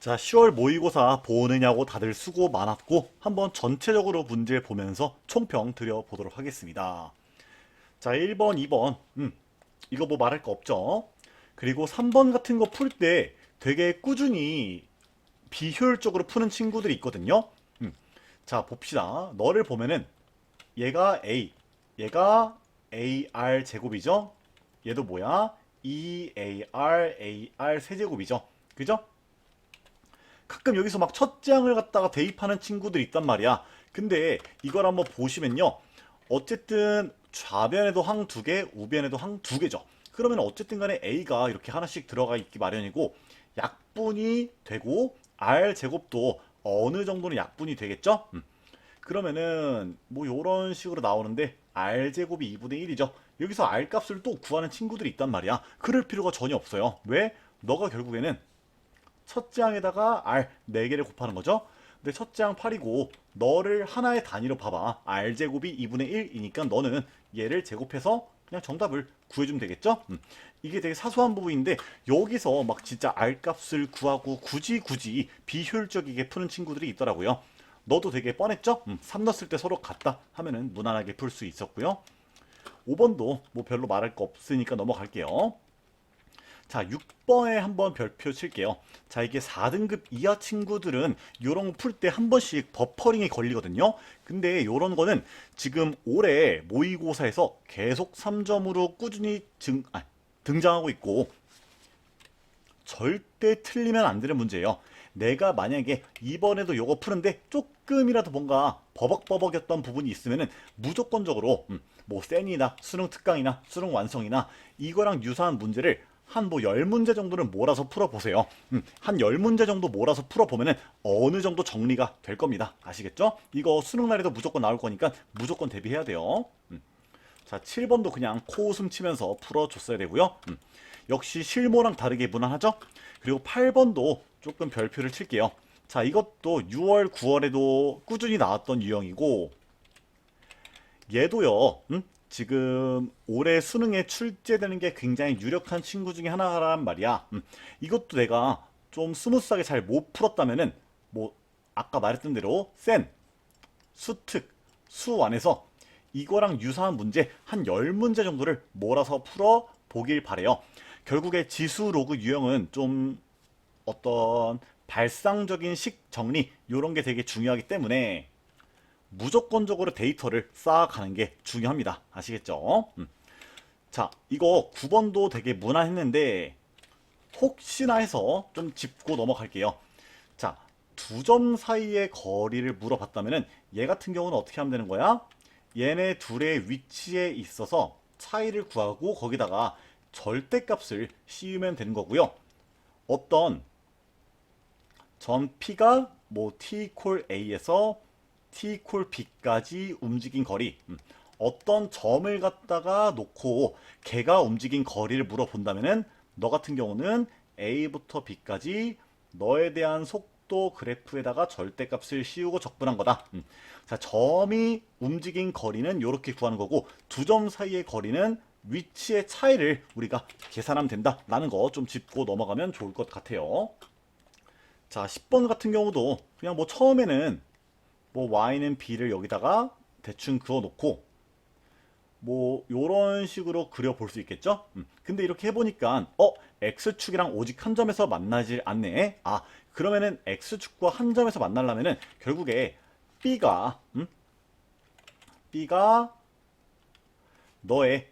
자, 10월 모의고사 보느냐고 다들 수고 많았고 한번 전체적으로 문제 보면서 총평 드려보도록 하겠습니다. 자, 1번, 2번. 이거 뭐 말할 거 없죠? 그리고 3번 같은 거 풀 때 되게 꾸준히 비효율적으로 푸는 친구들이 있거든요. 자, 봅시다. 너를 보면은 얘가 A, 얘가 AR 제곱이죠? 얘도 뭐야? EAR 세제곱이죠. 그죠? 가끔 여기서 막 첫 장을 갖다가 대입하는 친구들이 있단 말이야. 근데 이걸 한번 보시면요. 어쨌든 좌변에도 항 두 개, 우변에도 항 두 개죠. 그러면 어쨌든 간에 A가 이렇게 하나씩 들어가 있기 마련이고 약분이 되고 R 제곱도 어느 정도는 약분이 되겠죠? 그러면은 뭐 요런 식으로 나오는데 R 제곱이 2분의 1이죠. 여기서 R 값을 또 구하는 친구들이 있단 말이야. 그럴 필요가 전혀 없어요. 왜? 너가 결국에는 첫째 항에다가 R 4개를 곱하는 거죠. 근데 첫째 항 8이고 너를 하나의 단위로 봐봐. R 제곱이 2분의 1이니까 너는 얘를 제곱해서 그냥 정답을 구해주면 되겠죠? 이게 되게 사소한 부분인데 여기서 막 진짜 R 값을 구하고 굳이 비효율적이게 푸는 친구들이 있더라고요. 너도 되게 뻔했죠? 3 넣었을 때 서로 같다 하면은 무난하게 풀 수 있었고요. 5번도 뭐 별로 말할 거 없으니까 넘어갈게요. 자, 6번에 한번 별표 칠게요. 자, 이게 4등급 이하 친구들은 요런 거 풀 때 한 번씩 버퍼링이 걸리거든요. 근데 요런 거는 지금 올해 모의고사에서 계속 3점으로 꾸준히 등장하고 있고 절대 틀리면 안 되는 문제예요. 내가 만약에 이번에도 요거 푸는데 조금이라도 뭔가 버벅버벅였던 부분이 있으면은 무조건적으로 뭐 센이나 수능 특강이나 수능 완성이나 이거랑 유사한 문제를 한 뭐 10문제 정도는 몰아서 풀어보세요. 한 10문제 정도 몰아서 풀어보면은 어느 정도 정리가 될 겁니다. 아시겠죠? 이거 수능 날에도 무조건 나올 거니까 무조건 대비해야 돼요. 자, 7번도 그냥 코웃음 치면서 풀어줬어야 되고요. 역시 실모랑 다르게 무난하죠? 그리고 8번도 조금 별표를 칠게요. 자, 이것도 6월, 9월에도 꾸준히 나왔던 유형이고 얘도요. 지금 올해 수능에 출제되는 게 굉장히 유력한 친구 중에 하나란 말이야. 이것도 내가 좀 스무스하게 잘 못 풀었다면은 뭐 아까 말했던 대로 센, 수특, 수완에서 이거랑 유사한 문제 한 10문제 정도를 몰아서 풀어 보길 바래요. 결국에 지수 로그 유형은 좀 어떤 발상적인 식 정리 이런 게 되게 중요하기 때문에 무조건적으로 데이터를 쌓아가는 게 중요합니다. 아시겠죠? 자, 이거 9번도 되게 무난했는데 혹시나 해서 좀 짚고 넘어갈게요. 자, 두 점 사이의 거리를 물어봤다면은 얘 같은 경우는 어떻게 하면 되는 거야? 얘네 둘의 위치에 있어서 차이를 구하고 거기다가 절대값을 씌우면 되는 거고요. 어떤 점 P가 뭐 T 콜 A에서 T 콜 B까지 움직인 거리, 어떤 점을 갖다가 놓고 걔가 움직인 거리를 물어본다면은 너 같은 경우는 A부터 B까지 너에 대한 속도 그래프에다가 절대값을 씌우고 적분한 거다. 자, 점이 움직인 거리는 이렇게 구하는 거고 두 점 사이의 거리는 위치의 차이를 우리가 계산하면 된다라는 거 좀 짚고 넘어가면 좋을 것 같아요. 자, 10번 같은 경우도 그냥 뭐 처음에는 뭐 y는 b를 여기다가 대충 그어 놓고 뭐 요런 식으로 그려 볼 수 있겠죠? 근데 이렇게 해보니까 x축이랑 오직 한 점에서 만나질 않네. 아, 그러면은 x축과 한 점에서 만나려면은 결국에 b가 너의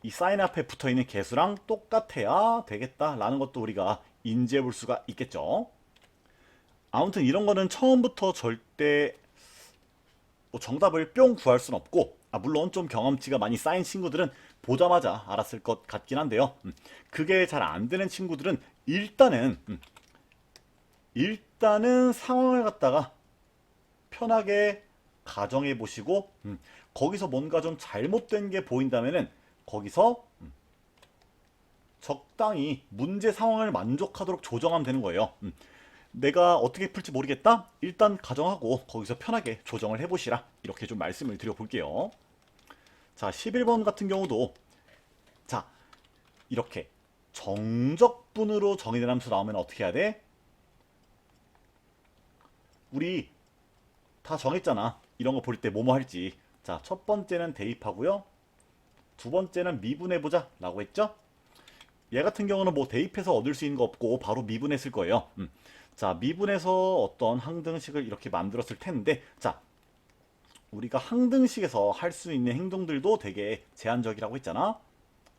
이 사인 앞에 붙어 있는 개수랑 똑같아야 되겠다라는 것도 우리가 인지해 볼 수가 있겠죠. 아무튼 이런 거는 처음부터 절대 뭐 정답을 뿅 구할 순 없고, 물론 좀 경험치가 많이 쌓인 친구들은 보자마자 알았을 것 같긴 한데요. 그게 잘 안 되는 친구들은 일단은 상황을 갖다가 편하게 가정해 보시고, 거기서 뭔가 좀 잘못된 게 보인다면은 거기서 적당히 문제 상황을 만족하도록 조정하면 되는 거예요. 내가 어떻게 풀지 모르겠다? 일단 가정하고 거기서 편하게 조정을 해보시라. 이렇게 좀 말씀을 드려볼게요. 자, 11번 같은 경우도 자, 이렇게 정적분으로 정의된 함수 나오면 어떻게 해야 돼? 우리 다 정했잖아. 이런 거 볼 때 뭐뭐 할지. 자, 첫 번째는 대입하고요. 두 번째는 미분해보자 라고 했죠. 얘 같은 경우는 뭐 대입해서 얻을 수 있는 거 없고 바로 미분했을 거예요. 자, 미분해서 어떤 항등식을 이렇게 만들었을 텐데, 자, 우리가 항등식에서 할 수 있는 행동들도 되게 제한적이라고 했잖아.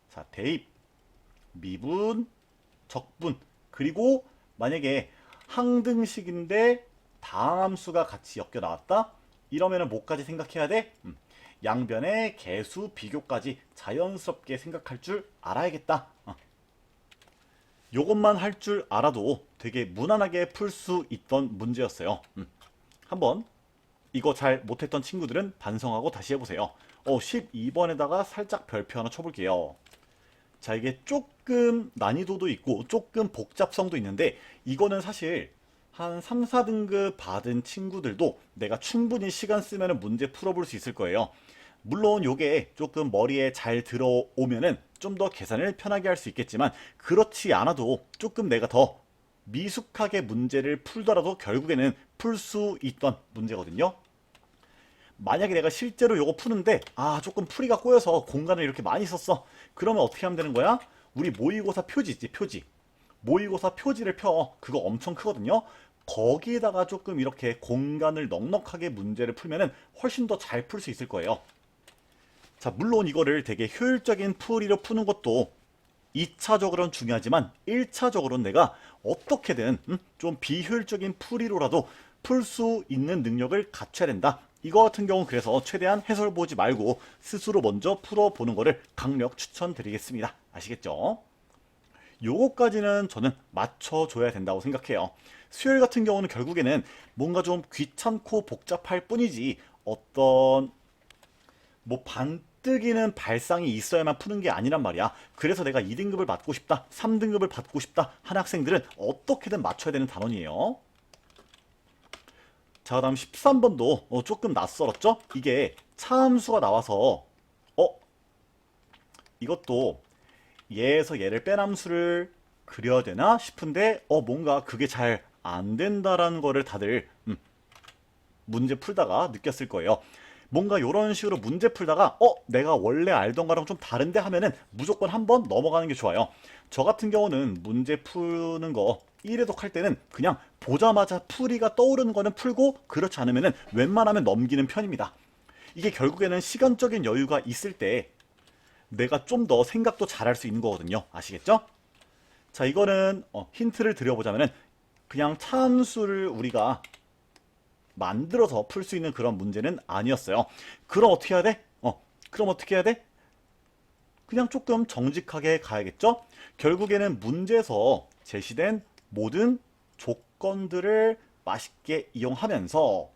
자, 대입, 미분, 적분, 그리고 만약에 항등식인데 다함수가 같이 엮여 나왔다? 이러면은 뭐까지 생각해야 돼? 양변의 개수 비교까지 자연스럽게 생각할 줄 알아야겠다. 요것만 할 줄 알아도 되게 무난하게 풀 수 있던 문제였어요. 한번 이거 잘 못했던 친구들은 반성하고 다시 해보세요. 12번에다가 살짝 별표 하나 쳐볼게요. 자, 이게 조금 난이도도 있고 조금 복잡성도 있는데 이거는 사실 한 3, 4등급 받은 친구들도 내가 충분히 시간 쓰면 문제 풀어볼 수 있을 거예요. 물론 요게 조금 머리에 잘 들어오면은 좀 더 계산을 편하게 할 수 있겠지만 그렇지 않아도 조금 내가 더 미숙하게 문제를 풀더라도 결국에는 풀 수 있던 문제거든요. 만약에 내가 실제로 요거 푸는데 조금 풀이가 꼬여서 공간을 이렇게 많이 썼어. 그러면 어떻게 하면 되는 거야? 우리 모의고사 표지 있지, 표지. 모의고사 표지를 펴. 그거 엄청 크거든요. 거기에다가 조금 이렇게 공간을 넉넉하게 문제를 풀면은 훨씬 더 잘 풀 수 있을 거예요. 자, 물론 이거를 되게 효율적인 풀이로 푸는 것도 2차적으로는 중요하지만 1차적으로는 내가 어떻게든 좀 비효율적인 풀이로라도 풀 수 있는 능력을 갖춰야 된다. 이거 같은 경우는 그래서 최대한 해설 보지 말고 스스로 먼저 풀어보는 거를 강력 추천드리겠습니다. 아시겠죠? 요거까지는 저는 맞춰줘야 된다고 생각해요. 수요일 같은 경우는 결국에는 뭔가 좀 귀찮고 복잡할 뿐이지 어떤 뭐 반뜨기는 발상이 있어야만 푸는 게 아니란 말이야. 그래서 내가 2등급을 받고 싶다, 3등급을 받고 싶다 하는 학생들은 어떻게든 맞춰야 되는 단원이에요. 자, 그다음 13번도 조금 낯설었죠? 이게 차함수가 나와서 이것도 얘에서 얘를 뺀 함수를 그려야 되나 싶은데 뭔가 그게 잘 안 된다라는 거를 다들 문제 풀다가 느꼈을 거예요. 뭔가 이런 식으로 문제 풀다가 내가 원래 알던 거랑 좀 다른데 하면은 무조건 한번 넘어가는 게 좋아요. 저 같은 경우는 문제 푸는 거 1회독 할 때는 그냥 보자마자 풀이가 떠오르는 거는 풀고 그렇지 않으면은 웬만하면 넘기는 편입니다. 이게 결국에는 시간적인 여유가 있을 때 내가 좀 더 생각도 잘할 수 있는 거거든요. 아시겠죠? 자, 이거는 힌트를 드려보자면은 그냥 차함수를 우리가 만들어서 풀 수 있는 그런 문제는 아니었어요. 그럼 어떻게 해야 돼? 그럼 어떻게 해야 돼? 그냥 조금 정직하게 가야겠죠? 결국에는 문제에서 제시된 모든 조건들을 맛있게 이용하면서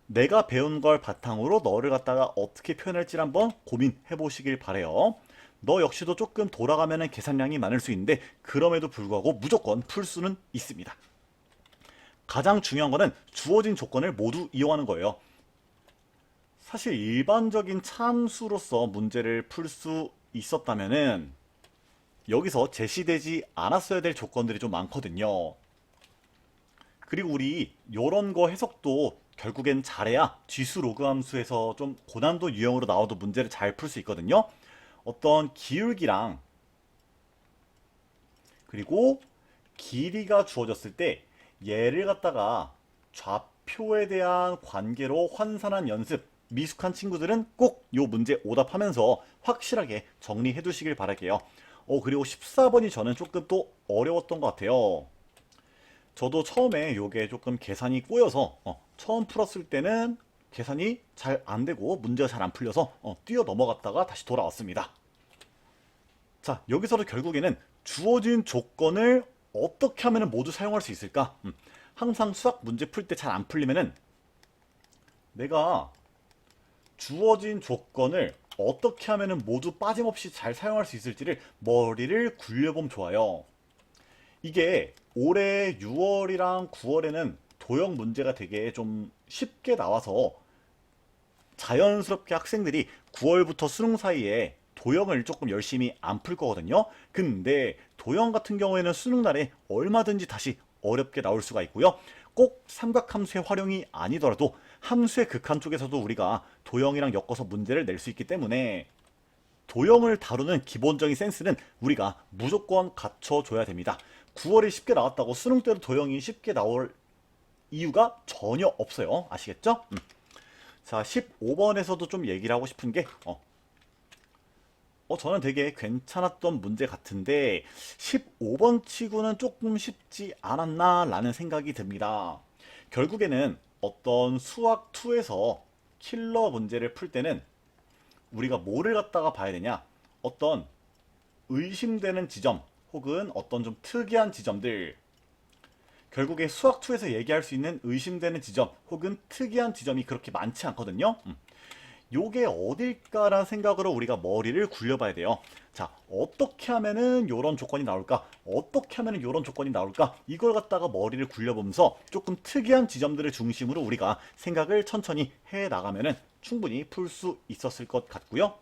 내가 배운 걸 바탕으로 너를 갖다가 어떻게 표현할지 한번 고민해 보시길 바래요. 너 역시도 조금 돌아가면 계산량이 많을 수 있는데 그럼에도 불구하고 무조건 풀 수는 있습니다. 가장 중요한 거는 주어진 조건을 모두 이용하는 거예요. 사실 일반적인 참수로서 문제를 풀 수 있었다면은 여기서 제시되지 않았어야 될 조건들이 좀 많거든요. 그리고 우리 요런 거 해석도 결국엔 잘해야 쥐수 로그 함수에서 좀 고난도 유형으로 나와도 문제를 잘 풀 수 있거든요. 어떤 기울기랑 그리고 길이가 주어졌을 때 얘를 갖다가 좌표에 대한 관계로 환산한 연습 미숙한 친구들은 꼭 요 문제 오답하면서 확실하게 정리해 두시길 바랄게요. 그리고 14번이 저는 조금 또 어려웠던 것 같아요. 저도 처음에 요게 조금 계산이 꼬여서 처음 풀었을 때는 계산이 잘 안 되고 문제가 잘 안 풀려서 뛰어 넘어갔다가 다시 돌아왔습니다. 자, 여기서도 결국에는 주어진 조건을 어떻게 하면 모두 사용할 수 있을까? 항상 수학 문제 풀 때 잘 안 풀리면은 내가 주어진 조건을 어떻게 하면 모두 빠짐없이 잘 사용할 수 있을지를 머리를 굴려보면 좋아요. 이게 올해 6월이랑 9월에는 도형 문제가 되게 좀 쉽게 나와서 자연스럽게 학생들이 9월부터 수능 사이에 도형을 조금 열심히 안 풀 거거든요. 근데 도형 같은 경우에는 수능날에 얼마든지 다시 어렵게 나올 수가 있고요. 꼭 삼각함수의 활용이 아니더라도 함수의 극한 쪽에서도 우리가 도형이랑 엮어서 문제를 낼 수 있기 때문에 도형을 다루는 기본적인 센스는 우리가 무조건 갖춰줘야 됩니다. 9월이 쉽게 나왔다고 수능 때도 도형이 쉽게 나올 이유가 전혀 없어요. 아시겠죠? 자, 15번에서도 좀 얘기를 하고 싶은 게 저는 되게 괜찮았던 문제 같은데 15번 치고는 조금 쉽지 않았나 라는 생각이 듭니다. 결국에는 어떤 수학 2에서 킬러 문제를 풀 때는 우리가 뭐를 갖다가 봐야 되냐, 어떤 의심되는 지점 혹은 어떤 좀 특이한 지점들, 결국에 수학 2에서 얘기할 수 있는 의심되는 지점 혹은 특이한 지점이 그렇게 많지 않거든요. 요게 어딜까라는 생각으로 우리가 머리를 굴려봐야 돼요. 자, 어떻게 하면은 요런 조건이 나올까? 어떻게 하면은 요런 조건이 나올까? 이걸 갖다가 머리를 굴려보면서 조금 특이한 지점들을 중심으로 우리가 생각을 천천히 해 나가면은 충분히 풀 수 있었을 것 같고요.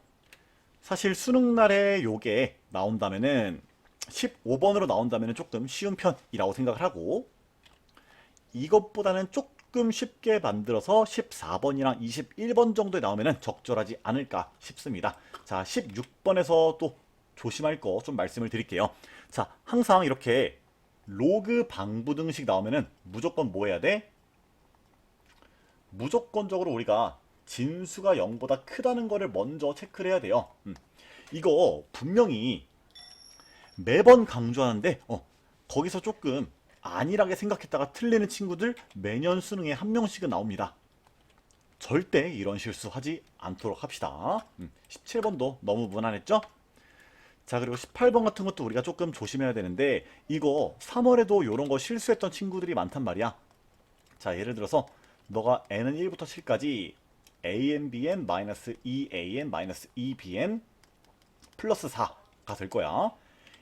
사실 수능날에 요게 나온다면은 15번으로 나온다면은 조금 쉬운 편이라고 생각을 하고, 이것보다는 조금 쉽게 만들어서 14번이랑 21번 정도에 나오면 적절하지 않을까 싶습니다. 자, 16번에서 또 조심할 거 좀 말씀을 드릴게요. 자, 항상 이렇게 로그 방부등식 나오면은 무조건 뭐 해야 돼? 무조건적으로 우리가 진수가 0보다 크다는 거를 먼저 체크를 해야 돼요. 이거 분명히 매번 강조하는데 거기서 조금 안일하게 생각했다가 틀리는 친구들 매년 수능에 한 명씩은 나옵니다. 절대 이런 실수하지 않도록 합시다. 17번도 너무 무난했죠? 자, 그리고 18번 같은 것도 우리가 조금 조심해야 되는데, 이거 3월에도 이런 거 실수했던 친구들이 많단 말이야. 자, 예를 들어서 너가 n은 1부터 7까지 an, bn, -2an, -2bn 플러스 4가 될 거야.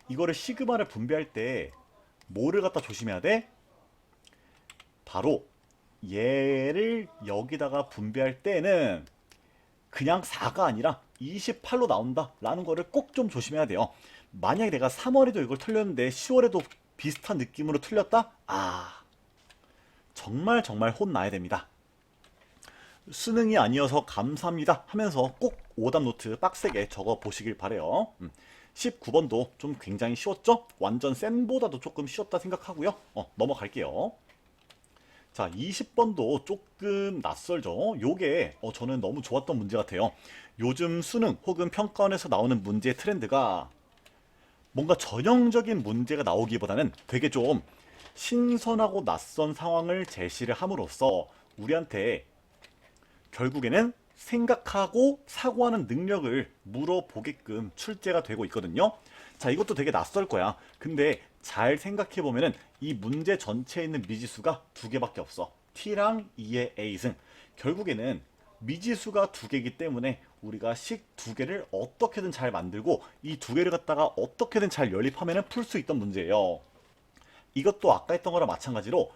이거를 시그마를 분배할 때 뭐를 갖다 조심해야 돼? 바로 얘를 여기다가 분배할 때는 그냥 4가 아니라 28로 나온다 라는 거를 꼭 좀 조심해야 돼요. 만약에 내가 3월에도 이걸 틀렸는데 10월에도 비슷한 느낌으로 틀렸다? 정말 정말 혼나야 됩니다. 수능이 아니어서 감사합니다 하면서 꼭 오답 노트 빡세게 적어 보시길 바래요. 19번도 좀 굉장히 쉬웠죠? 완전 쌤보다도 조금 쉬웠다 생각하고요. 넘어갈게요. 자, 20번도 조금 낯설죠? 요게 저는 너무 좋았던 문제 같아요. 요즘 수능 혹은 평가원에서 나오는 문제의 트렌드가 뭔가 전형적인 문제가 나오기보다는 되게 좀 신선하고 낯선 상황을 제시를 함으로써 우리한테 결국에는 생각하고 사고하는 능력을 물어보게끔 출제가 되고 있거든요. 자, 이것도 되게 낯설 거야. 근데 잘 생각해보면은 이 문제 전체에 있는 미지수가 두 개밖에 없어. t랑 2의 a승. 결국에는 미지수가 두 개이기 때문에 우리가 식 두 개를 어떻게든 잘 만들고 이 두 개를 갖다가 어떻게든 잘 연립하면 풀 수 있던 문제예요. 이것도 아까 했던 거랑 마찬가지로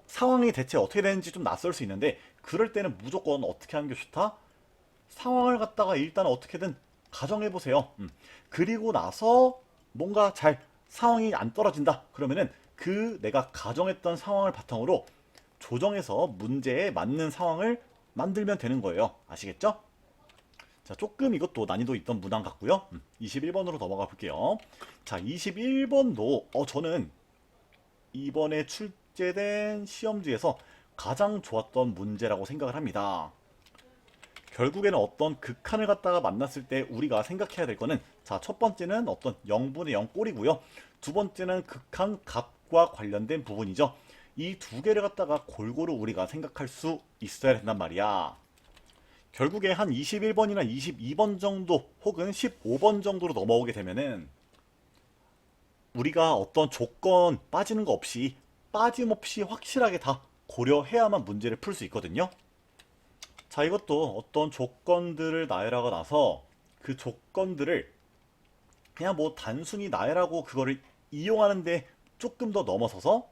상황이 대체 어떻게 되는지 좀 낯설 수 있는데, 그럴 때는 무조건 어떻게 하는 게 좋다? 상황을 갖다가 일단 어떻게든 가정해 보세요. 그리고 나서 뭔가 잘 상황이 안 떨어진다 그러면은 그 내가 가정했던 상황을 바탕으로 조정해서 문제에 맞는 상황을 만들면 되는 거예요. 아시겠죠? 자, 조금 이것도 난이도 있던 문항 같고요. 21번으로 넘어가 볼게요. 자, 21번도 저는 이번에 출제된 시험지에서 가장 좋았던 문제라고 생각을 합니다. 결국에는 어떤 극한을 갖다가 만났을 때 우리가 생각해야 될 거는, 자, 첫 번째는 어떤 0분의 0 꼴이고요. 두 번째는 극한 값과 관련된 부분이죠. 이 두 개를 갖다가 골고루 우리가 생각할 수 있어야 된단 말이야. 결국에 한 21번이나 22번 정도 혹은 15번 정도로 넘어오게 되면은 우리가 어떤 조건 빠지는 거 없이 빠짐없이 확실하게 다 고려해야만 문제를 풀 수 있거든요. 자, 이것도 어떤 조건들을 나열하고 나서 그 조건들을 그냥 뭐 단순히 나열하고 그거를 이용하는데 조금 더 넘어서서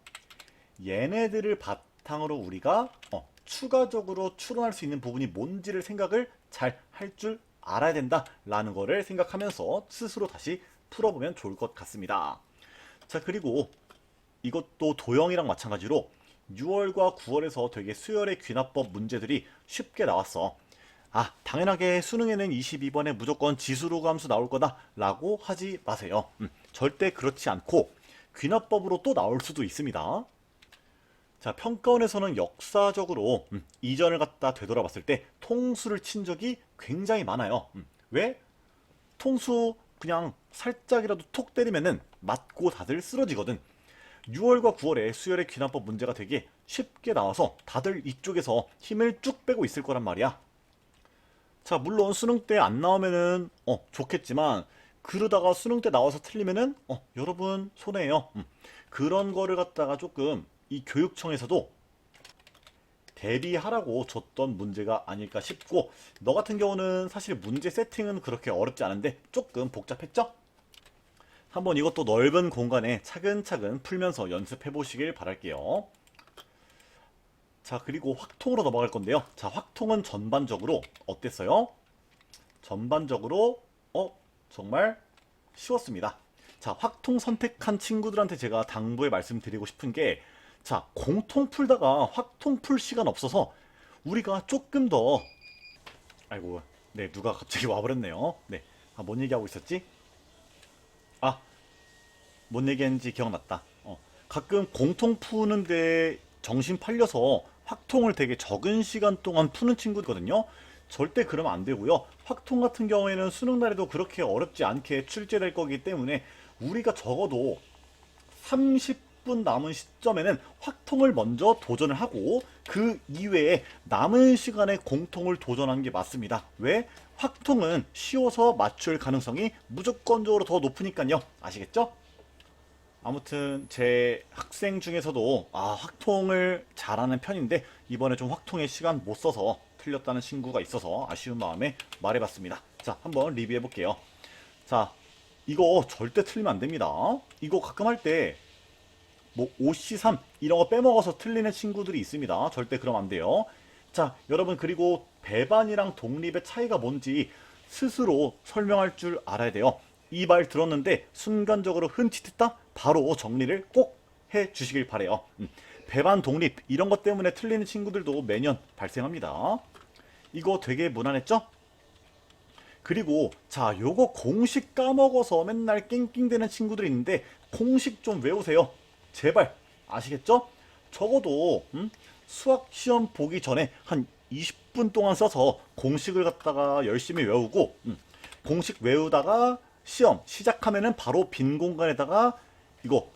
얘네들을 바탕으로 우리가 추가적으로 추론할 수 있는 부분이 뭔지를 생각을 잘 할 줄 알아야 된다라는 거를 생각하면서 스스로 다시 풀어보면 좋을 것 같습니다. 자, 그리고 이것도 도형이랑 마찬가지로 6월과 9월에서 되게 수열의 귀납법 문제들이 쉽게 나왔어. 아, 당연하게 수능에는 22번에 무조건 지수로 함수 나올 거다 라고 하지 마세요. 절대 그렇지 않고 귀납법으로 또 나올 수도 있습니다. 자, 평가원에서는 역사적으로 이전을 갖다 되돌아봤을 때 통수를 친 적이 굉장히 많아요. 왜? 통수 그냥 살짝이라도 톡 때리면은 맞고 다들 쓰러지거든. 6월과 9월에 수열의 귀납법 문제가 되게 쉽게 나와서 다들 이쪽에서 힘을 쭉 빼고 있을 거란 말이야. 자, 물론 수능 때 안 나오면은 좋겠지만 그러다가 수능 때 나와서 틀리면은 여러분 손해예요. 그런 거를 갖다가 조금 이 교육청에서도 대비하라고 줬던 문제가 아닐까 싶고, 너 같은 경우는 사실 문제 세팅은 그렇게 어렵지 않은데 조금 복잡했죠? 한번 이것도 넓은 공간에 차근차근 풀면서 연습해 보시길 바랄게요. 자, 그리고 확통으로 넘어갈 건데요. 자, 확통은 전반적으로 어땠어요? 전반적으로 정말 쉬웠습니다. 자, 확통 선택한 친구들한테 제가 당부에 말씀드리고 싶은 게, 자, 공통 풀다가 확통 풀 시간 없어서 우리가 조금 더, 아이고, 네, 누가 갑자기 와버렸네요. 네, 뭔 얘기하고 있었지? 아, 뭔 얘기했는지 기억났다. 가끔 공통 푸는데 정신 팔려서 확통을 되게 적은 시간 동안 푸는 친구거든요. 절대 그러면 안 되고요. 확통 같은 경우에는 수능 날에도 그렇게 어렵지 않게 출제될 거기 때문에 우리가 적어도 30분 남은 시점에는 확통을 먼저 도전을 하고 그 이외에 남은 시간에 공통을 도전하는 게 맞습니다. 왜? 확통은 쉬워서 맞출 가능성이 무조건적으로 더 높으니까요. 아시겠죠? 아무튼 제 학생 중에서도 확통을 잘하는 편인데 이번에 좀 확통에 시간 못 써서 틀렸다는 친구가 있어서 아쉬운 마음에 말해봤습니다. 자, 한번 리뷰해 볼게요. 자, 이거 절대 틀리면 안 됩니다. 이거 가끔 할 때 뭐 5C3 이런 거 빼먹어서 틀리는 친구들이 있습니다. 절대 그러면 안 돼요. 자, 여러분, 그리고 배반이랑 독립의 차이가 뭔지 스스로 설명할 줄 알아야 돼요. 이 말 들었는데 순간적으로 흠칫했다? 바로 정리를 꼭 해 주시길 바래요. 배반 독립 이런 것 때문에 틀리는 친구들도 매년 발생합니다. 이거 되게 무난했죠? 그리고 자, 요거 공식 까먹어서 맨날 낑낑대는 친구들이 있는데 공식 좀 외우세요. 제발. 아시겠죠? 적어도 수학 시험 보기 전에 한 20분 동안 써서 공식을 갖다가 열심히 외우고, 공식 외우다가 시험 시작하면은 바로 빈 공간에다가 이거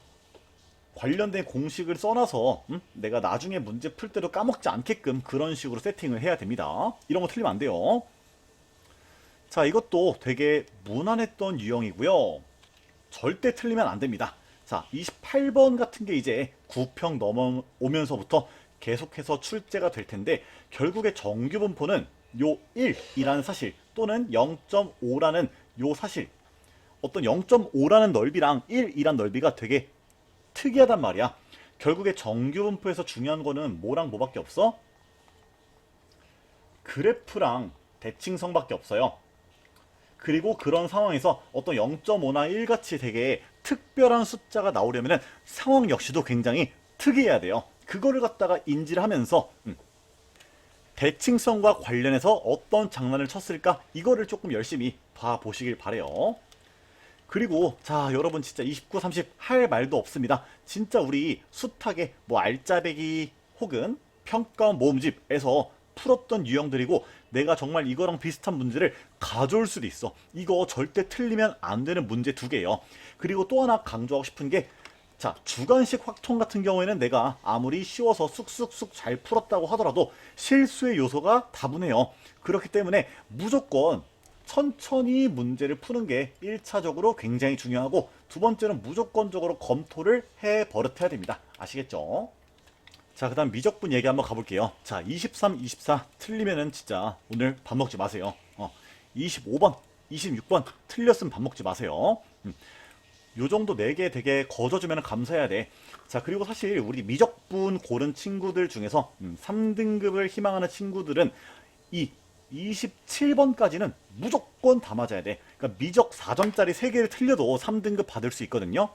관련된 공식을 써놔서 내가 나중에 문제 풀 때도 까먹지 않게끔 그런 식으로 세팅을 해야 됩니다. 이런 거 틀리면 안 돼요. 자, 이것도 되게 무난했던 유형이고요. 절대 틀리면 안 됩니다. 자, 28번 같은 게 이제 9평 넘어오면서부터 계속해서 출제가 될 텐데, 결국에 정규 분포는 요 1이라는 사실 또는 0.5라는 요 사실, 어떤 0.5라는 넓이랑 1이란 넓이가 되게 특이하단 말이야. 결국에 정규 분포에서 중요한 거는 뭐랑 뭐밖에 없어? 그래프랑 대칭성밖에 없어요. 그리고 그런 상황에서 어떤 0.5나 1 같이 되게 특별한 숫자가 나오려면 상황 역시도 굉장히 특이해야 돼요. 그거를 갖다가 인지를 하면서 대칭성과 관련해서 어떤 장난을 쳤을까? 이거를 조금 열심히 봐보시길 바래요. 그리고 자, 여러분, 진짜 29, 30 할 말도 없습니다. 진짜 우리 숱하게 뭐 알짜배기 혹은 평가 모음집에서 풀었던 유형들이고, 내가 정말 이거랑 비슷한 문제를 가져올 수도 있어. 이거 절대 틀리면 안 되는 문제 두 개예요. 그리고 또 하나 강조하고 싶은 게, 자, 주관식 확통 같은 경우에는 내가 아무리 쉬워서 쑥쑥쑥 잘 풀었다고 하더라도 실수의 요소가 다분해요. 그렇기 때문에 무조건 천천히 문제를 푸는 게 1차적으로 굉장히 중요하고, 두 번째는 무조건적으로 검토를 해 버릇해야 됩니다. 아시겠죠? 자, 그 다음 미적분 얘기 한번 가볼게요. 자, 23, 24 틀리면은 진짜 오늘 밥 먹지 마세요. 25번, 26번 틀렸으면 밥 먹지 마세요. 요 정도 4개 되게 거저주면 감사해야 돼. 자, 그리고 사실 우리 미적분 고른 친구들 중에서 3등급을 희망하는 친구들은 이 27번까지는 무조건 다 맞아야 돼. 그러니까 미적 4점짜리 3개를 틀려도 3등급 받을 수 있거든요.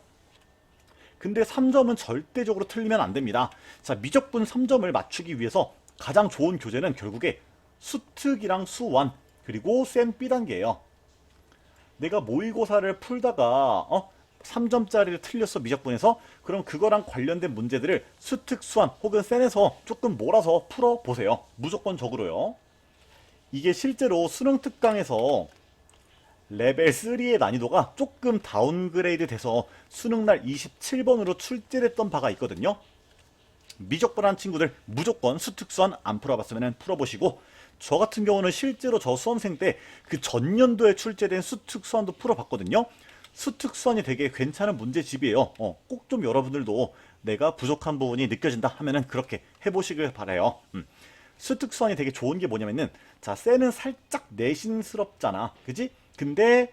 근데 3점은 절대적으로 틀리면 안 됩니다. 자, 미적분 3점을 맞추기 위해서 가장 좋은 교재는 결국에 수특이랑 수완 그리고 쌤 B단계예요. 내가 모의고사를 풀다가 3점짜리를 틀렸어 미적분에서. 그럼 그거랑 관련된 문제들을 수특 수완 혹은 센에서 조금 몰아서 풀어보세요. 무조건적으로요. 이게 실제로 수능 특강에서 레벨 3의 난이도가 조금 다운그레이드 돼서 수능날 27번으로 출제됐던 바가 있거든요. 미적분한 친구들 무조건 수특수한 안 풀어봤으면 풀어보시고, 저 같은 경우는 실제로 저 수험생 때 그 전년도에 출제된 수특수한도 풀어봤거든요. 수특수한이 되게 괜찮은 문제집이에요. 꼭 좀 여러분들도 내가 부족한 부분이 느껴진다 하면은 그렇게 해보시길 바라요. 수특수한이 되게 좋은 게 뭐냐면은, 자, 쎄는 살짝 내신스럽잖아, 그지? 근데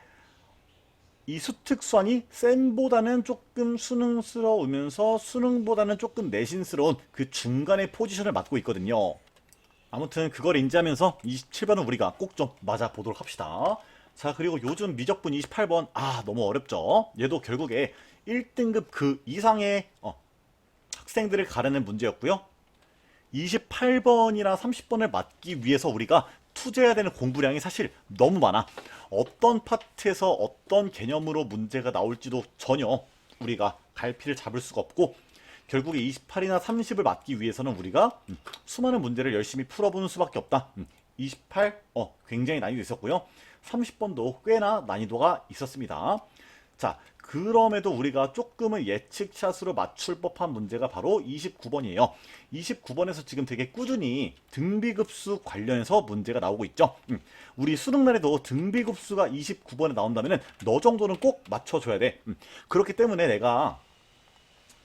이 수특수한이 쌤보다는 조금 수능스러우면서 수능보다는 조금 내신스러운 그 중간의 포지션을 맡고 있거든요. 아무튼 그걸 인지하면서 27번은 우리가 꼭 좀 맞아보도록 합시다. 자, 그리고 요즘 미적분 28번, 너무 어렵죠. 얘도 결국에 1등급 그 이상의 학생들을 가르는 문제였고요. 28번이나 30번을 맞기 위해서 우리가 투자해야 되는 공부량이 사실 너무 많아. 어떤 파트에서 어떤 개념으로 문제가 나올지도 전혀 우리가 갈피를 잡을 수가 없고, 결국에 28이나 30을 맞기 위해서는 우리가 수많은 문제를 열심히 풀어보는 수밖에 없다. 28, 굉장히 난이도 있었고요. 30번도 꽤나 난이도가 있었습니다. 자, 그럼에도 우리가 조금은 예측샷으로 맞출 법한 문제가 바로 29번이에요. 29번에서 지금 되게 꾸준히 등비급수 관련해서 문제가 나오고 있죠. 우리 수능날에도 등비급수가 29번에 나온다면 너 정도는 꼭 맞춰줘야 돼. 그렇기 때문에 내가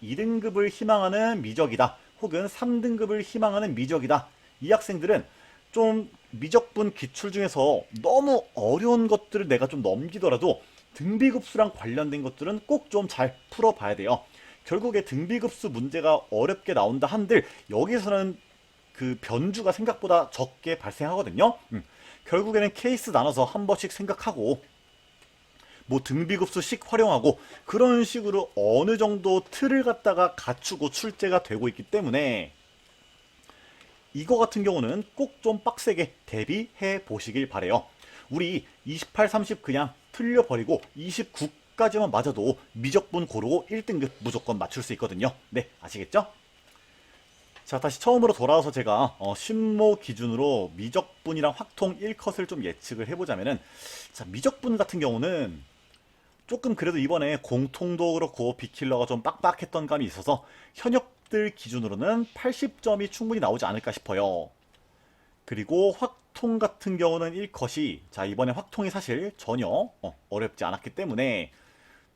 2등급을 희망하는 미적이다, 혹은 3등급을 희망하는 미적이다, 이 학생들은 좀 미적분 기출 중에서 너무 어려운 것들을 내가 좀 넘기더라도 등비급수랑 관련된 것들은 꼭 좀 잘 풀어봐야 돼요. 결국에 등비급수 문제가 어렵게 나온다 한들 여기서는 그 변주가 생각보다 적게 발생하거든요. 결국에는 케이스 나눠서 한 번씩 생각하고 뭐 등비급수식 활용하고 그런 식으로 어느 정도 틀을 갖다가 갖추고 출제가 되고 있기 때문에 이거 같은 경우는 꼭 좀 빡세게 대비해 보시길 바래요. 우리 28, 30 그냥 틀려버리고 29까지만 맞아도 미적분 고르고 1등급 무조건 맞출 수 있거든요. 네, 아시겠죠? 자, 다시 처음으로 돌아와서 제가 신모 기준으로 미적분이랑 확통 1컷을 좀 예측을 해보자면은, 자, 미적분 같은 경우는 조금 그래도 이번에 공통도 그렇고 빅킬러가 좀 빡빡했던 감이 있어서 현역들 기준으로는 80점이 충분히 나오지 않을까 싶어요. 그리고 확통 같은 경우는 1컷이, 자, 이번에 확통이 사실 전혀 어렵지 않았기 때문에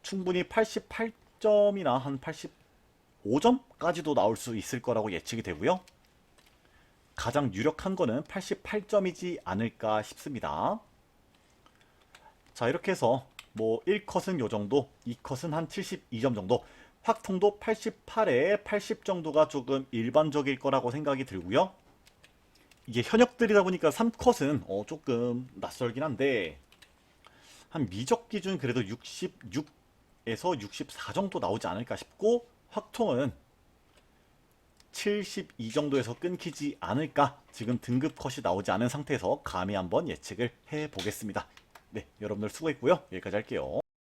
충분히 88점이나 한 85점까지도 나올 수 있을 거라고 예측이 되고요. 가장 유력한 거는 88점이지 않을까 싶습니다. 자, 이렇게 해서 뭐 1컷은 요 정도, 2컷은 한 72점 정도, 확통도 88에 80 정도가 조금 일반적일 거라고 생각이 들고요. 이게 현역들이다 보니까 3컷은 조금 낯설긴 한데, 한 미적 기준 그래도 66에서 64 정도 나오지 않을까 싶고, 확통은 72 정도에서 끊기지 않을까, 지금 등급 컷이 나오지 않은 상태에서 감히 한번 예측을 해보겠습니다. 네, 여러분들 수고했고요. 여기까지 할게요.